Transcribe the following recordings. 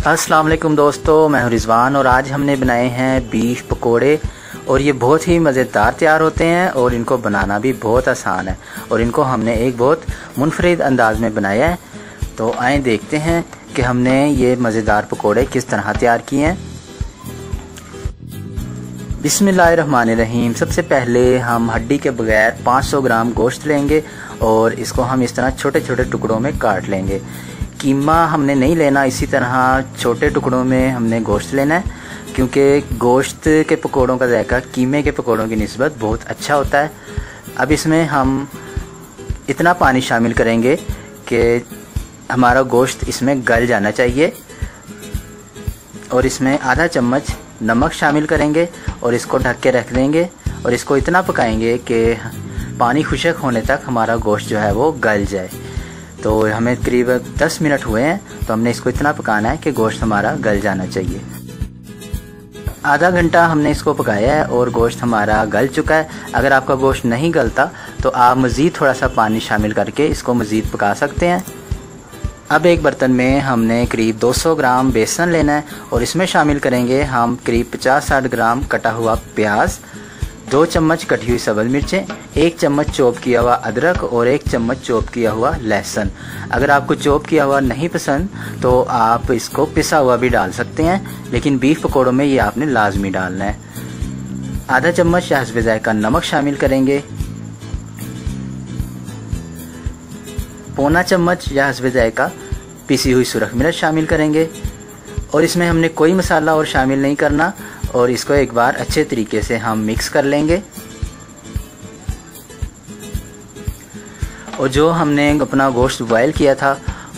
अस्सलाम वालेकुम दोस्तों, मैं हूं रिजवान और आज हमने बनाए हैं बीफ पकोड़े और ये बहुत ही मज़ेदार तैयार होते हैं और इनको बनाना भी बहुत आसान है और इनको हमने एक बहुत मुनफरिद अंदाज में बनाया है। तो आए देखते हैं कि हमने ये मज़ेदार पकोड़े किस तरह तैयार किए हैं। बिस्मिल्लाहिर्रहमानिर्रहीम। सबसे पहले हम हड्डी के बगैर 500 ग्राम गोश्त लेंगे और इसको हम इस तरह छोटे छोटे टुकड़ों में काट लेंगे। कीमा हमने नहीं लेना, इसी तरह छोटे टुकड़ों में हमने गोश्त लेना है क्योंकि गोश्त के पकोड़ों का जायका कीमे के पकोड़ों की निस्बत बहुत अच्छा होता है। अब इसमें हम इतना पानी शामिल करेंगे कि हमारा गोश्त इसमें गल जाना चाहिए और इसमें आधा चम्मच नमक शामिल करेंगे और इसको ढक के रख देंगे और इसको इतना पकाएंगे कि पानी खुश्क होने तक हमारा गोश्त जो है वो गल जाए। तो हमें करीब 10 मिनट हुए हैं, तो हमने इसको इतना पकाना है कि गोश्त हमारा गल जाना चाहिए। आधा घंटा हमने इसको पकाया है और गोश्त हमारा गल चुका है। अगर आपका गोश्त नहीं गलता तो आप मज़ीद थोड़ा सा पानी शामिल करके इसको मज़ीद पका सकते हैं। अब एक बर्तन में हमने करीब 200 ग्राम बेसन लेना है और इसमें शामिल करेंगे हम करीब 50-60 ग्राम कटा हुआ प्याज, 2 चम्मच कटी हुई सब्ज़ मिर्चें, 1 चम्मच चॉप किया हुआ अदरक और 1 चम्मच चॉप किया हुआ लहसुन। अगर आपको चॉप किया हुआ नहीं पसंद तो आप इसको पिसा हुआ भी डाल सकते हैं, लेकिन बीफ पकौड़ों में ये आपने लाजमी डालना है। आधा चम्मच हस्बे ज़ायका नमक शामिल करेंगे, पौना चम्मच या हस्बे ज़ायका पिसी हुई सुरख मिर्च शामिल करेंगे और इसमें हमने कोई मसाला और शामिल नहीं करना और इसको एक बार अच्छे तरीके से हम मिक्स कर लेंगे। और जो हमने अपना गोश्त बॉयल किया था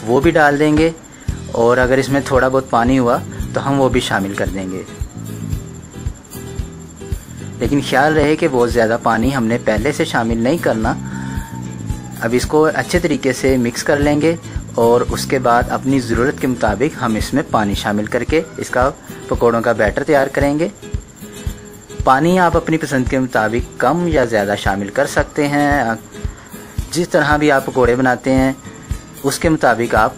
वो भी डाल देंगे और अगर इसमें थोड़ा बहुत पानी हुआ तो हम वो भी शामिल कर देंगे, लेकिन ख्याल रहे कि बहुत ज़्यादा पानी हमने पहले से शामिल नहीं करना। अब इसको अच्छे तरीके से मिक्स कर लेंगे और उसके बाद अपनी ज़रूरत के मुताबिक हम इसमें पानी शामिल करके इसका पकोड़ों का बैटर तैयार करेंगे। पानी आप अपनी पसंद के मुताबिक कम या ज़्यादा शामिल कर सकते हैं। जिस तरह भी आप पकोड़े बनाते हैं उसके मुताबिक आप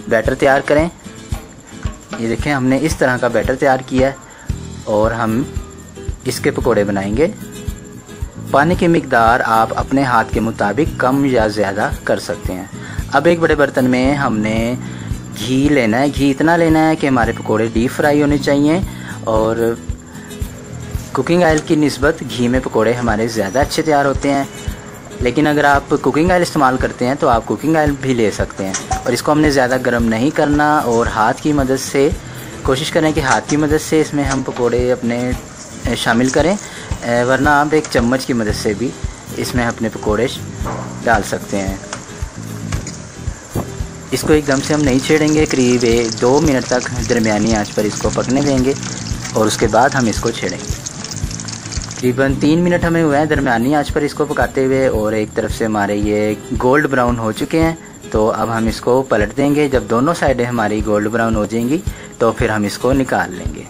बैटर तैयार करें। ये देखें, हमने इस तरह का बैटर तैयार किया है और हम इसके पकोड़े बनाएंगे। पानी की मिकदार आप अपने हाथ के मुताबिक कम या ज़्यादा कर सकते हैं। अब एक बड़े बर्तन में हमने घी लेना है। घी इतना लेना है कि हमारे पकोड़े डीप फ्राई होने चाहिए और कुकिंग ऑयल की निस्बत घी में पकोड़े हमारे ज़्यादा अच्छे तैयार होते हैं, लेकिन अगर आप कुकिंग ऑयल इस्तेमाल करते हैं तो आप कुकिंग ऑयल भी ले सकते हैं। और इसको हमने ज़्यादा गर्म नहीं करना और हाथ की मदद से कोशिश करें कि हाथ की मदद से इसमें हम पकोड़े अपने शामिल करें, वरना आप एक चम्मच की मदद से भी इसमें अपने पकोड़े डाल सकते हैं। इसको एकदम से हम नहीं छेड़ेंगे, करीब 2 मिनट तक दरमियानी आंच पर इसको पकने देंगे और उसके बाद हम इसको छेड़ेंगे। तकरीबन 3 मिनट हमें हुए हैं दरमियानी आंच पर इसको पकाते हुए और एक तरफ से हमारे ये गोल्ड ब्राउन हो चुके हैं। तो अब हम इसको पलट देंगे। जब दोनों साइडें हमारी गोल्ड ब्राउन हो जाएंगी तो फिर हम इसको निकाल लेंगे।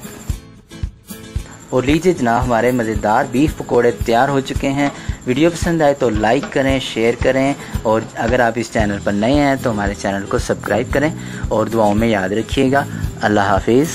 और लीजिए जनाब, हमारे मज़ेदार बीफ पकोड़े तैयार हो चुके हैं। वीडियो पसंद आए तो लाइक करें, शेयर करें और अगर आप इस चैनल पर नए हैं तो हमारे चैनल को सब्सक्राइब करें और दुआओं में याद रखिएगा। अल्लाह हाफिज़।